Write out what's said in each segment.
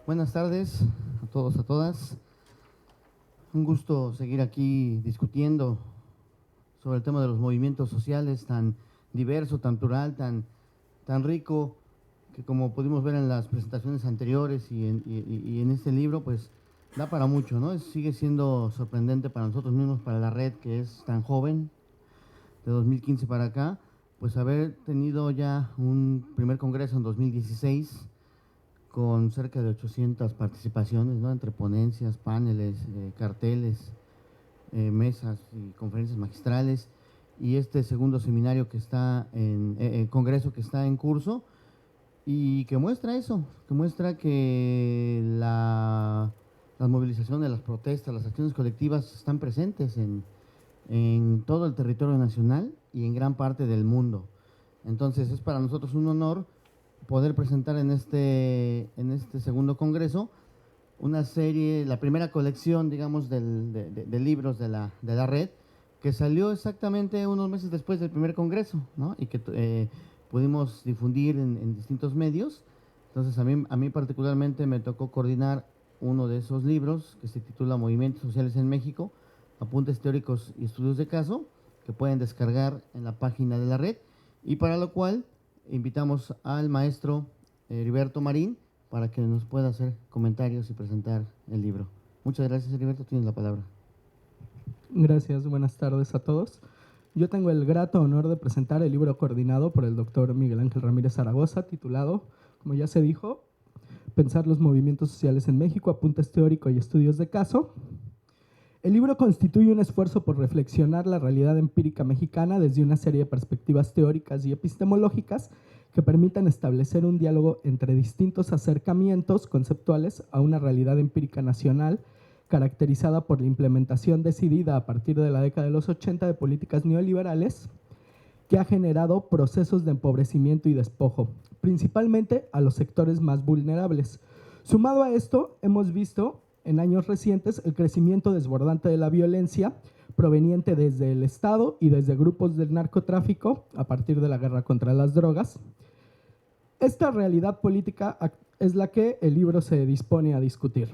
Buenas tardes a todos, a todas. Un gusto seguir aquí discutiendo sobre el tema de los movimientos sociales tan diverso, tan plural, tan rico, que como pudimos ver en las presentaciones anteriores y en este libro, pues da para mucho, ¿no? Sigue siendo sorprendente para nosotros mismos, para la red que es tan joven, de 2015 para acá, pues haber tenido ya un primer congreso en 2016 con cerca de 800 participaciones, ¿no? Entre ponencias, paneles, carteles, mesas y conferencias magistrales, y este segundo seminario que está congreso que está en curso y que muestra eso, que muestra que las movilizaciones, las protestas, las acciones colectivas están presentes en todo el territorio nacional y en gran parte del mundo. Entonces es para nosotros un honor poder presentar en este segundo congreso una serie, la primera colección, digamos, de libros de la red, que salió exactamente unos meses después del primer congreso, ¿no? Y que pudimos difundir en distintos medios. Entonces a mí particularmente me tocó coordinar uno de esos libros que se titula Movimientos Sociales en México, apuntes teóricos y estudios de caso, que pueden descargar en la página de la red, y para lo cual invitamos al maestro Heriberto Marín para que nos pueda hacer comentarios y presentar el libro. Muchas gracias, Heriberto, tienes la palabra. Gracias, buenas tardes a todos. Yo tengo el grato honor de presentar el libro coordinado por el doctor Miguel Ángel Ramírez Zaragoza, titulado, como ya se dijo, Pensar los movimientos sociales en México, apuntes teóricos y estudios de caso. El libro constituye un esfuerzo por reflexionar la realidad empírica mexicana desde una serie de perspectivas teóricas y epistemológicas que permitan establecer un diálogo entre distintos acercamientos conceptuales a una realidad empírica nacional caracterizada por la implementación decidida a partir de la década de los 80 de políticas neoliberales que ha generado procesos de empobrecimiento y despojo, principalmente a los sectores más vulnerables. Sumado a esto, hemos visto en años recientes el crecimiento desbordante de la violencia proveniente desde el Estado y desde grupos del narcotráfico a partir de la guerra contra las drogas. Esta realidad política es la que el libro se dispone a discutir.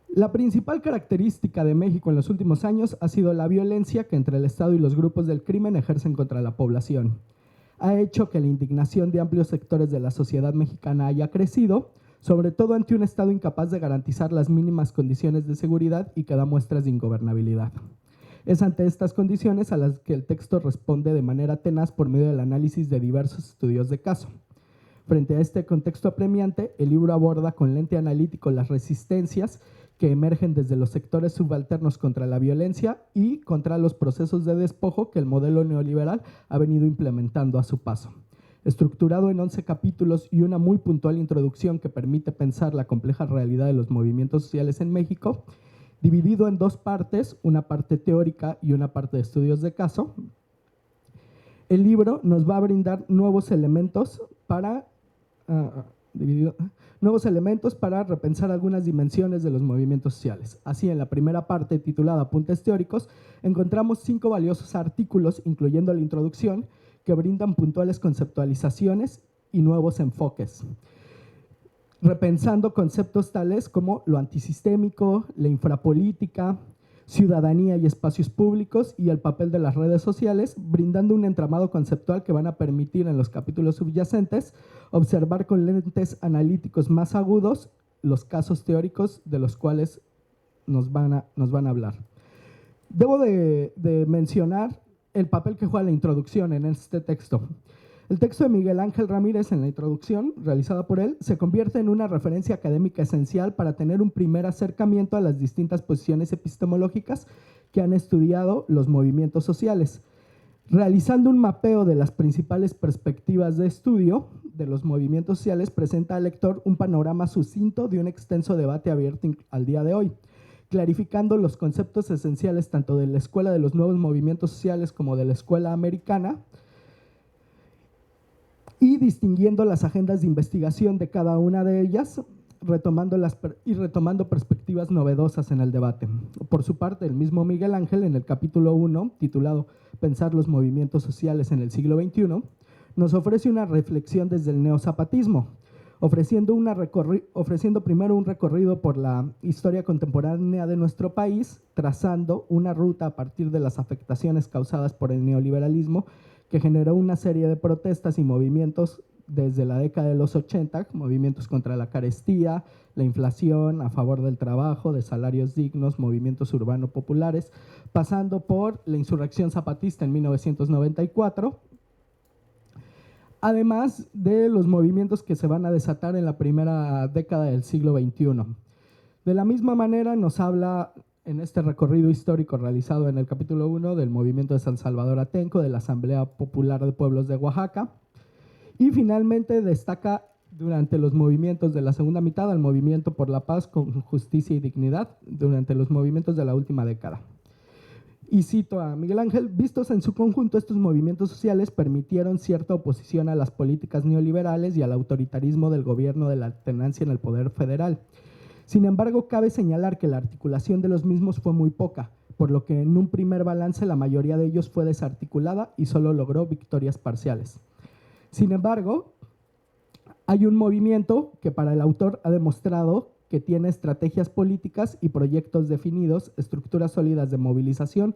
La principal característica de México en los últimos años ha sido la violencia que entre el Estado y los grupos del crimen ejercen contra la población. Ha hecho que la indignación de amplios sectores de la sociedad mexicana haya crecido, sobre todo ante un Estado incapaz de garantizar las mínimas condiciones de seguridad y que da muestras de ingobernabilidad. Es ante estas condiciones a las que el texto responde de manera tenaz por medio del análisis de diversos estudios de caso. Frente a este contexto apremiante, el libro aborda con lente analítico las resistencias que emergen desde los sectores subalternos contra la violencia y contra los procesos de despojo que el modelo neoliberal ha venido implementando a su paso. Estructurado en 11 capítulos y una muy puntual introducción que permite pensar la compleja realidad de los movimientos sociales en México, dividido en dos partes, una parte teórica y una parte de estudios de caso, el libro nos va a brindar nuevos elementos para repensar algunas dimensiones de los movimientos sociales. Así, en la primera parte, titulada Apuntes Teóricos, encontramos 5 valiosos artículos, incluyendo la introducción, que brindan puntuales conceptualizaciones y nuevos enfoques, repensando conceptos tales como lo antisistémico, la infrapolítica, ciudadanía y espacios públicos y el papel de las redes sociales, brindando un entramado conceptual que van a permitir en los capítulos subyacentes observar con lentes analíticos más agudos los casos teóricos de los cuales nos van a hablar. Debo de mencionar el papel que juega la introducción en este texto. El texto de Miguel Ángel Ramírez en la introducción, realizada por él, se convierte en una referencia académica esencial para tener un primer acercamiento a las distintas posiciones epistemológicas que han estudiado los movimientos sociales. Realizando un mapeo de las principales perspectivas de estudio de los movimientos sociales, presenta al lector un panorama sucinto de un extenso debate abierto al día de hoy, clarificando los conceptos esenciales tanto de la Escuela de los Nuevos Movimientos Sociales como de la Escuela Americana, y distinguiendo las agendas de investigación de cada una de ellas, retomando perspectivas novedosas en el debate. Por su parte, el mismo Miguel Ángel, en el capítulo 1, titulado Pensar los movimientos sociales en el siglo XXI, nos ofrece una reflexión desde el neozapatismo, ofreciendo primero un recorrido por la historia contemporánea de nuestro país, trazando una ruta a partir de las afectaciones causadas por el neoliberalismo, que generó una serie de protestas y movimientos desde la década de los 80, movimientos contra la carestía, la inflación, a favor del trabajo, de salarios dignos, movimientos urbanos populares, pasando por la insurrección zapatista en 1994, además de los movimientos que se van a desatar en la primera década del siglo XXI. De la misma manera nos habla en este recorrido histórico realizado en el capítulo 1 del movimiento de San Salvador Atenco, de la Asamblea Popular de Pueblos de Oaxaca, y finalmente destaca durante los movimientos de la segunda mitad al movimiento por la paz con justicia y dignidad durante los movimientos de la última década. Y cito a Miguel Ángel: vistos en su conjunto, estos movimientos sociales permitieron cierta oposición a las políticas neoliberales y al autoritarismo del gobierno de la alternancia en el poder federal. Sin embargo, cabe señalar que la articulación de los mismos fue muy poca, por lo que en un primer balance la mayoría de ellos fue desarticulada y solo logró victorias parciales. Sin embargo, hay un movimiento que para el autor ha demostrado que tiene estrategias políticas y proyectos definidos, estructuras sólidas de movilización,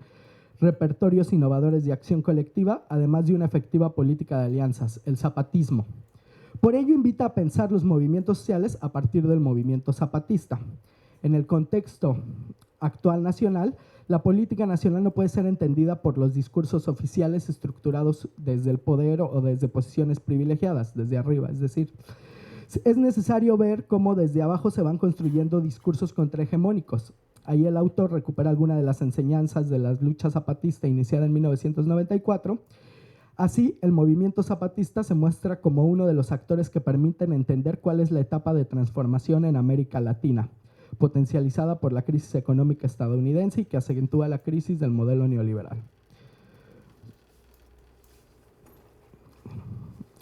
repertorios innovadores de acción colectiva, además de una efectiva política de alianzas, el zapatismo. Por ello invita a pensar los movimientos sociales a partir del movimiento zapatista. En el contexto actual nacional, la política nacional no puede ser entendida por los discursos oficiales estructurados desde el poder o desde posiciones privilegiadas, desde arriba. Es decir, es necesario ver cómo desde abajo se van construyendo discursos contrahegemónicos. Ahí el autor recupera algunas de las enseñanzas de la lucha zapatista iniciada en 1994. Así, el movimiento zapatista se muestra como uno de los actores que permiten entender cuál es la etapa de transformación en América Latina, potencializada por la crisis económica estadounidense y que acentúa la crisis del modelo neoliberal.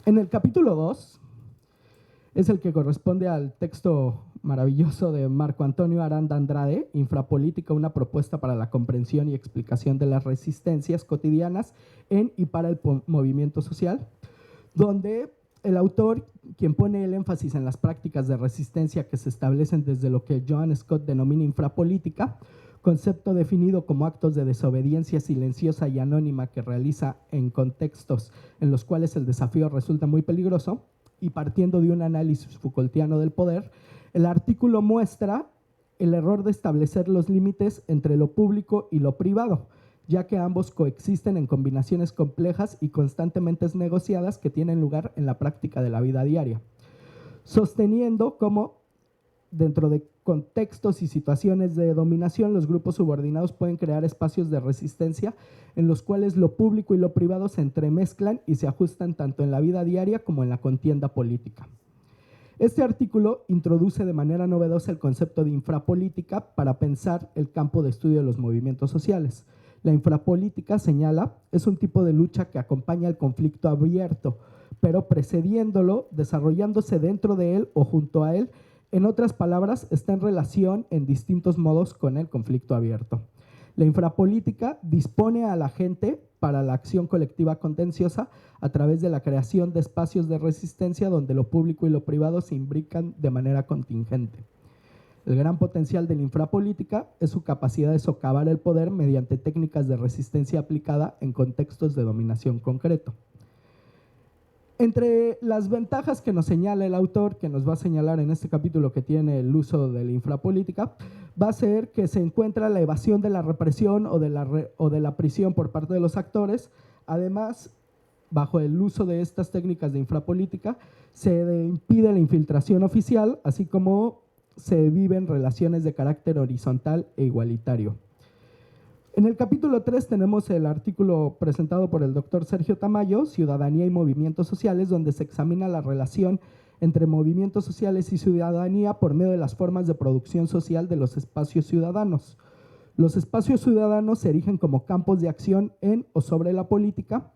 En el capítulo 2, es el que corresponde al texto maravilloso de Marco Antonio Aranda Andrade, Infrapolítica, una propuesta para la comprensión y explicación de las resistencias cotidianas en y para el movimiento social, donde el autor, quien pone el énfasis en las prácticas de resistencia que se establecen desde lo que Joan Scott denomina infrapolítica, concepto definido como actos de desobediencia silenciosa y anónima que realiza en contextos en los cuales el desafío resulta muy peligroso, y partiendo de un análisis Foucaultiano del poder, el artículo muestra el error de establecer los límites entre lo público y lo privado, ya que ambos coexisten en combinaciones complejas y constantemente negociadas que tienen lugar en la práctica de la vida diaria, sosteniendo cómo dentro de contextos y situaciones de dominación los grupos subordinados pueden crear espacios de resistencia en los cuales lo público y lo privado se entremezclan y se ajustan tanto en la vida diaria como en la contienda política. Este artículo introduce de manera novedosa el concepto de infrapolítica para pensar el campo de estudio de los movimientos sociales. La infrapolítica, señala, es un tipo de lucha que acompaña el conflicto abierto, pero precediéndolo, desarrollándose dentro de él o junto a él. En otras palabras, está en relación en distintos modos con el conflicto abierto. La infrapolítica dispone a la gente para la acción colectiva contenciosa a través de la creación de espacios de resistencia donde lo público y lo privado se imbrican de manera contingente. El gran potencial de la infrapolítica es su capacidad de socavar el poder mediante técnicas de resistencia aplicada en contextos de dominación concreto. Entre las ventajas que nos señala el autor, que nos va a señalar en este capítulo que tiene el uso de la infrapolítica, va a ser que se encuentra la evasión de la represión o de la prisión por parte de los actores. Además, bajo el uso de estas técnicas de infrapolítica, se impide la infiltración oficial, así como se viven relaciones de carácter horizontal e igualitario. En el capítulo 3 tenemos el artículo presentado por el doctor Sergio Tamayo, Ciudadanía y Movimientos Sociales, donde se examina la relación entre movimientos sociales y ciudadanía por medio de las formas de producción social de los espacios ciudadanos. Los espacios ciudadanos se erigen como campos de acción en o sobre la política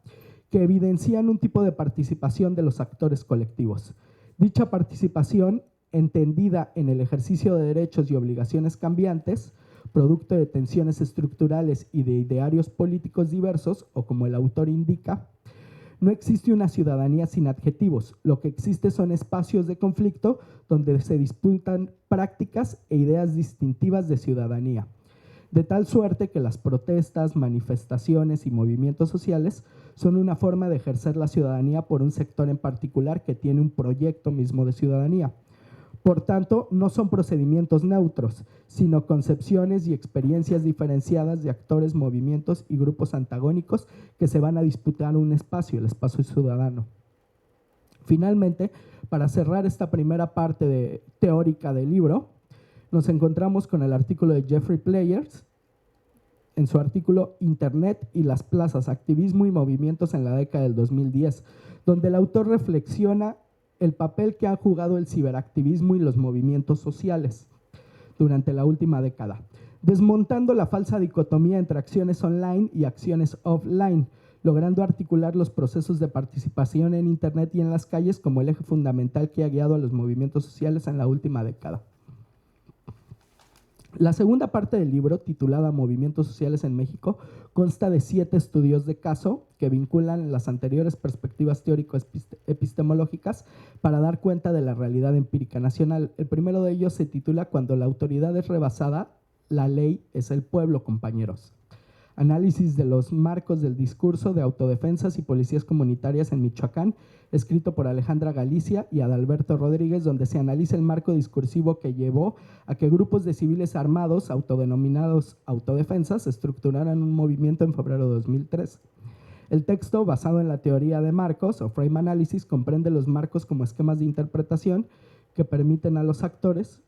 que evidencian un tipo de participación de los actores colectivos. Dicha participación, entendida en el ejercicio de derechos y obligaciones cambiantes, producto de tensiones estructurales y de idearios políticos diversos, o como el autor indica, No existe una ciudadanía sin adjetivos. Lo que existe son espacios de conflicto donde se disputan prácticas e ideas distintivas de ciudadanía. De tal suerte que las protestas, manifestaciones y movimientos sociales son una forma de ejercer la ciudadanía por un sector en particular que tiene un proyecto mismo de ciudadanía. Por tanto, no son procedimientos neutros, sino concepciones y experiencias diferenciadas de actores, movimientos y grupos antagónicos que se van a disputar un espacio, el espacio ciudadano. Finalmente, para cerrar esta primera parte teórica del libro, nos encontramos con el artículo de Jeffrey Players, en su artículo Internet y las plazas, activismo y movimientos en la década del 2010, donde el autor reflexiona el papel que han jugado el ciberactivismo y los movimientos sociales durante la última década, desmontando la falsa dicotomía entre acciones online y acciones offline, logrando articular los procesos de participación en Internet y en las calles como el eje fundamental que ha guiado a los movimientos sociales en la última década. La segunda parte del libro, titulada Movimientos sociales en México, consta de 7 estudios de caso que vinculan las anteriores perspectivas teórico-epistemológicas para dar cuenta de la realidad empírica nacional. El primero de ellos se titula Cuando la autoridad es rebasada, la ley es el pueblo, compañeros. Análisis de los marcos del discurso de autodefensas y policías comunitarias en Michoacán, escrito por Alejandra Galicia y Adalberto Rodríguez, donde se analiza el marco discursivo que llevó a que grupos de civiles armados, autodenominados autodefensas, estructuraran un movimiento en febrero de 2003. El texto, basado en la teoría de marcos o frame analysis, comprende los marcos como esquemas de interpretación que permiten a los actores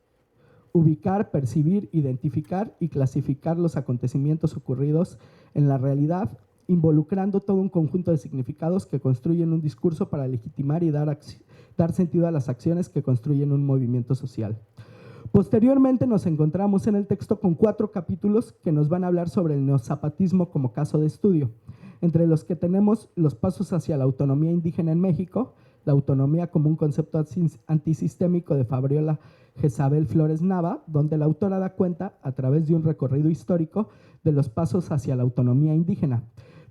ubicar, percibir, identificar y clasificar los acontecimientos ocurridos en la realidad, involucrando todo un conjunto de significados que construyen un discurso para legitimar y dar sentido a las acciones que construyen un movimiento social. Posteriormente nos encontramos en el texto con 4 capítulos que nos van a hablar sobre el neozapatismo como caso de estudio, entre los que tenemos los pasos hacia la autonomía indígena en México, la autonomía como un concepto antisistémico de Fabiola Jezabel Flores Nava, donde la autora da cuenta, a través de un recorrido histórico, de los pasos hacia la autonomía indígena,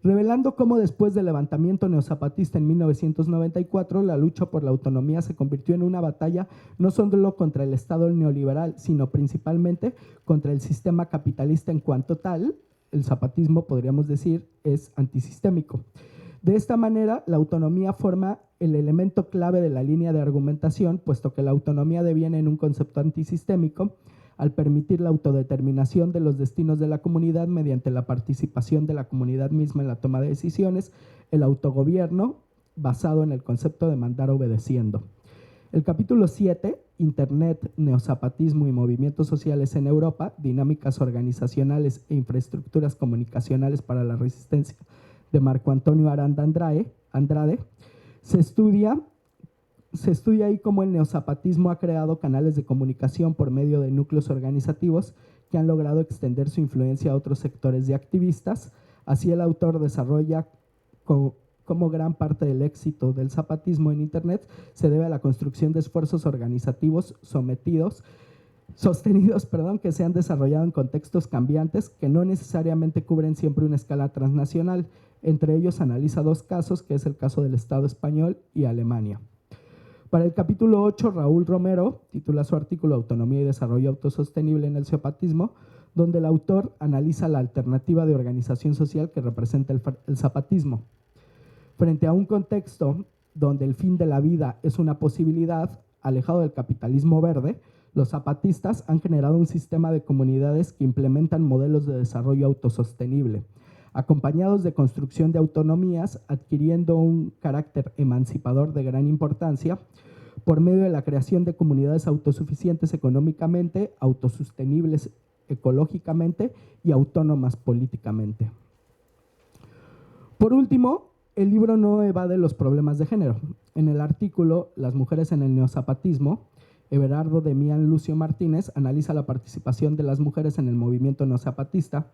revelando cómo después del levantamiento neozapatista en 1994, la lucha por la autonomía se convirtió en una batalla no solo contra el Estado neoliberal, sino principalmente contra el sistema capitalista en cuanto tal. El zapatismo, podríamos decir, es antisistémico. De esta manera, la autonomía forma el elemento clave de la línea de argumentación, puesto que la autonomía deviene en un concepto antisistémico al permitir la autodeterminación de los destinos de la comunidad mediante la participación de la comunidad misma en la toma de decisiones, el autogobierno basado en el concepto de mandar obedeciendo. El capítulo 7, Internet, neozapatismo y movimientos sociales en Europa, dinámicas organizacionales e infraestructuras comunicacionales para la resistencia, de Marco Antonio Aranda Andrade, se estudia ahí cómo el neozapatismo ha creado canales de comunicación por medio de núcleos organizativos que han logrado extender su influencia a otros sectores de activistas. Así el autor desarrolla como gran parte del éxito del zapatismo en Internet se debe a la construcción de esfuerzos organizativos sostenidos, que se han desarrollado en contextos cambiantes que no necesariamente cubren siempre una escala transnacional. Entre ellos analiza 2 casos, que es el caso del Estado español y Alemania. Para el capítulo 8, Raúl Romero titula su artículo Autonomía y Desarrollo Autosostenible en el Zapatismo, donde el autor analiza la alternativa de organización social que representa el zapatismo. Frente a un contexto donde el fin de la vida es una posibilidad, alejado del capitalismo verde, los zapatistas han generado un sistema de comunidades que implementan modelos de desarrollo autosostenible, acompañados de construcción de autonomías, adquiriendo un carácter emancipador de gran importancia por medio de la creación de comunidades autosuficientes económicamente, autosostenibles ecológicamente y autónomas políticamente. Por último, el libro no evade los problemas de género. En el artículo Las mujeres en el neozapatismo, Everardo Demián Lucio Martínez analiza la participación de las mujeres en el movimiento neozapatista.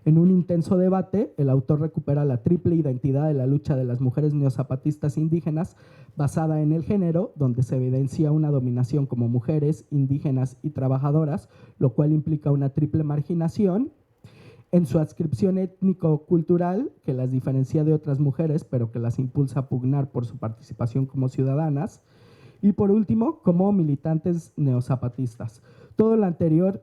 En un intenso debate, el autor recupera la triple identidad de la lucha de las mujeres neozapatistas indígenas basada en el género, donde se evidencia una dominación como mujeres, indígenas y trabajadoras, lo cual implica una triple marginación, en su adscripción étnico-cultural, que las diferencia de otras mujeres, pero que las impulsa a pugnar por su participación como ciudadanas, y por último, como militantes neozapatistas. Todo lo anterior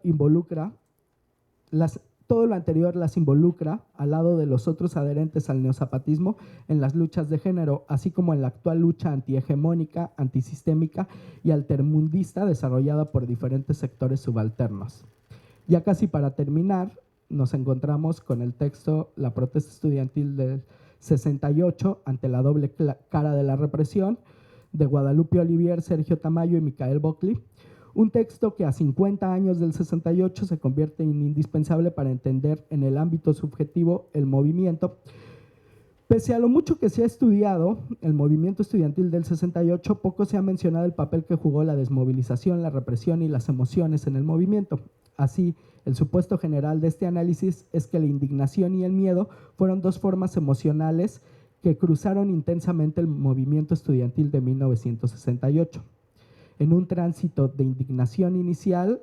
las involucra al lado de los otros adherentes al neozapatismo en las luchas de género, así como en la actual lucha antihegemónica, antisistémica y altermundista desarrollada por diferentes sectores subalternos. Ya casi para terminar, nos encontramos con el texto La protesta estudiantil del 68 ante la doble cara de la represión, de Guadalupe Olivier, Sergio Tamayo y Micael Bocli. Un texto que a 50 años del 68 se convierte en indispensable para entender en el ámbito subjetivo el movimiento. Pese a lo mucho que se ha estudiado el movimiento estudiantil del 68, poco se ha mencionado el papel que jugó la desmovilización, la represión y las emociones en el movimiento. Así, el supuesto general de este análisis es que la indignación y el miedo fueron dos formas emocionales que cruzaron intensamente el movimiento estudiantil de 1968. En un tránsito de indignación inicial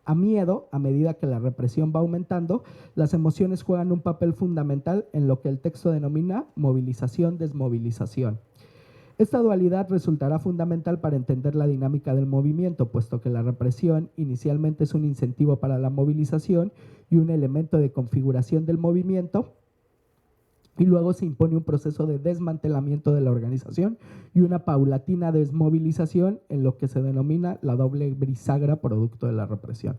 a miedo, a medida que la represión va aumentando, las emociones juegan un papel fundamental en lo que el texto denomina movilización-desmovilización. Esta dualidad resultará fundamental para entender la dinámica del movimiento, puesto que la represión inicialmente es un incentivo para la movilización y un elemento de configuración del movimiento, y luego se impone un proceso de desmantelamiento de la organización y una paulatina desmovilización en lo que se denomina la doble bisagra producto de la represión.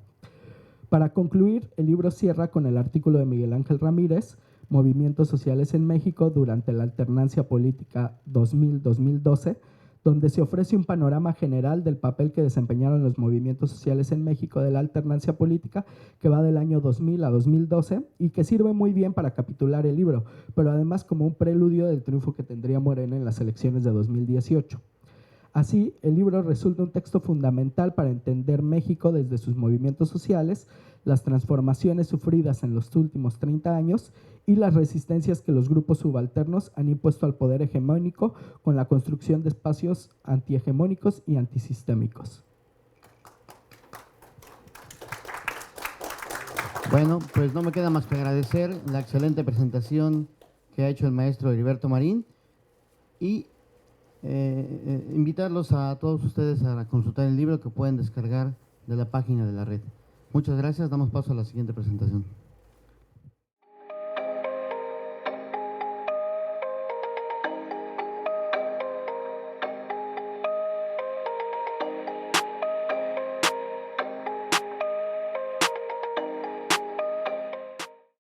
Para concluir, el libro cierra con el artículo de Miguel Ángel Ramírez, Movimientos sociales en México durante la alternancia política 2000-2012, donde se ofrece un panorama general del papel que desempeñaron los movimientos sociales en México de la alternancia política, que va del año 2000 a 2012 y que sirve muy bien para capitular el libro, pero además como un preludio del triunfo que tendría Morena en las elecciones de 2018. Así, el libro resulta un texto fundamental para entender México desde sus movimientos sociales, las transformaciones sufridas en los últimos 30 años y las resistencias que los grupos subalternos han impuesto al poder hegemónico con la construcción de espacios antihegemónicos y antisistémicos. Bueno, pues no me queda más que agradecer la excelente presentación que ha hecho el maestro Heriberto Marín y invitarlos a todos ustedes a consultar el libro que pueden descargar de la página de la red. Muchas gracias, damos paso a la siguiente presentación.